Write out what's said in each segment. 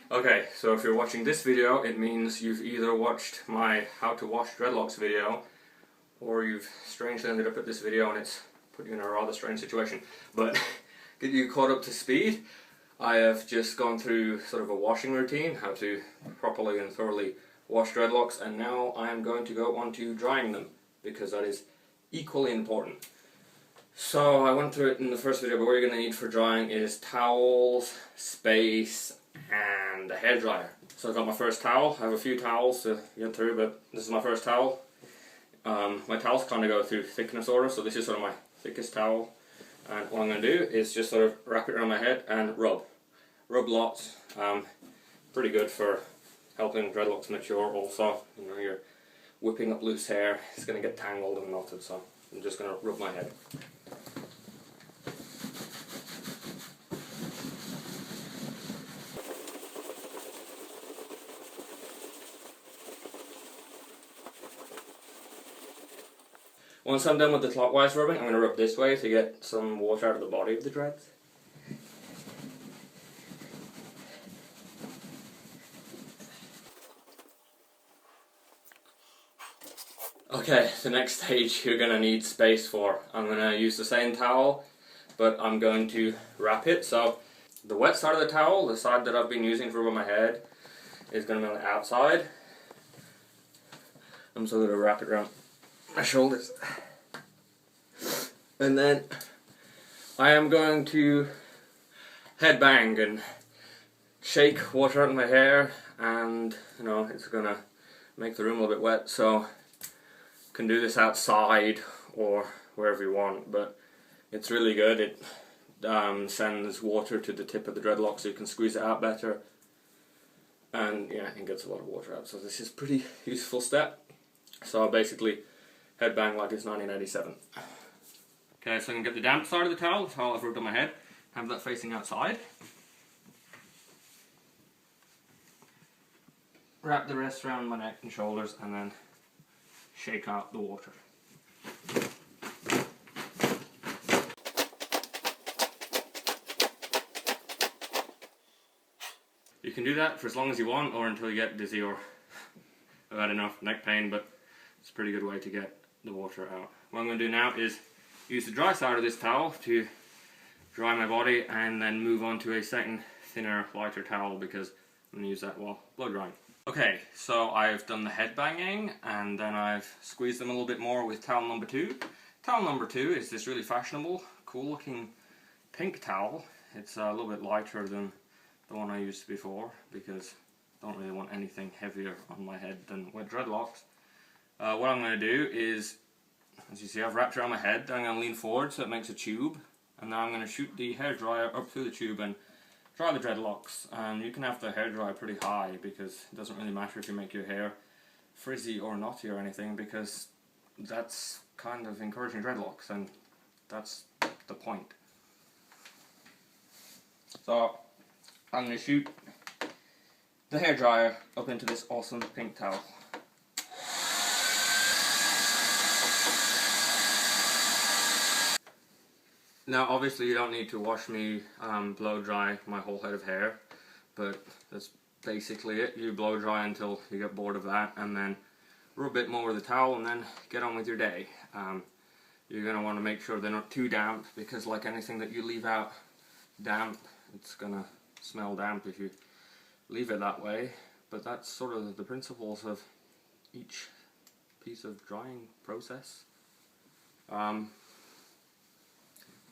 Okay, so if you're watching this video, it means you've either watched my how to wash dreadlocks video, or you've strangely ended up at this video and it's put you in a rather strange situation. But get you caught up to speed, I have just gone through sort of a washing routine, how to properly and thoroughly wash dreadlocks, and now I am going to go on to drying them, because that is equally important. So I went through it in the first video, but what you're going to need for drying is towels, space, and a hairdryer. So I've got my first towel. I have a few towels to get through, but this is my first towel. My towels kind of go through thickness order, so this is sort of my thickest towel. And what I'm going to do is just sort of wrap it around my head and rub. Rub lots. Pretty good for helping dreadlocks mature also. You know, you're whipping up loose hair, it's going to get tangled and knotted, so I'm just going to rub my head. Once I'm done with the clockwise rubbing, I'm going to rub this way to get some water out of the body of the dreads. Okay, the next stage you're going to need space for. I'm going to use the same towel, but I'm going to wrap it. So the wet side of the towel, the side that I've been using for rubbing my head, is going to be on the outside. I'm just going to wrap it around my shoulders. And then I am going to headbang and shake water out of my hair, and you know, it's going to make the room a little bit wet, so you can do this outside or wherever you want, but it's really good. It sends water to the tip of the dreadlock so you can squeeze it out better, and yeah, it gets a lot of water out, so this is a pretty useful step. So I basically headbang like it's 1987. Okay, so I can get the damp side of the towel I've rubbed on my head, have that facing outside. Wrap the rest around my neck and shoulders, and then shake out the water. You can do that for as long as you want, or until you get dizzy or have had enough neck pain, but it's a pretty good way to get the water out. What I'm going to do now is use the dry side of this towel to dry my body, and then move on to a second thinner, lighter towel, because I'm going to use that while blow drying. Okay, so I've done the head banging, and then I've squeezed them a little bit more with towel number 2. Towel number 2 is this really fashionable, cool looking pink towel. It's a little bit lighter than the one I used before, because I don't really want anything heavier on my head than wet dreadlocks. What I'm going to do is, as you see, I've wrapped it around my head. I'm going to lean forward so it makes a tube, and then I'm going to shoot the hairdryer up through the tube and dry the dreadlocks. And you can have the hairdryer pretty high, because it doesn't really matter if you make your hair frizzy or knotty or anything, because that's kind of encouraging dreadlocks, and that's the point. So I'm going to shoot the hairdryer up into this awesome pink towel. Now obviously you don't need to watch me blow dry my whole head of hair, but that's basically it. You blow dry until you get bored of that, and then rub it more with the towel, and then get on with your day. You're going to want to make sure they're not too damp, because like anything that you leave out damp, it's going to smell damp if you leave it that way. But that's sort of the principles of each piece of drying process.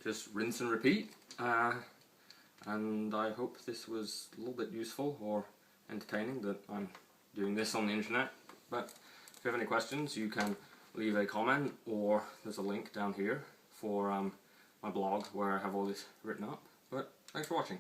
Just rinse and repeat, and I hope this was a little bit useful or entertaining that I'm doing this on the internet. But if you have any questions, you can leave a comment, or there's a link down here for my blog where I have all this written up. But thanks for watching.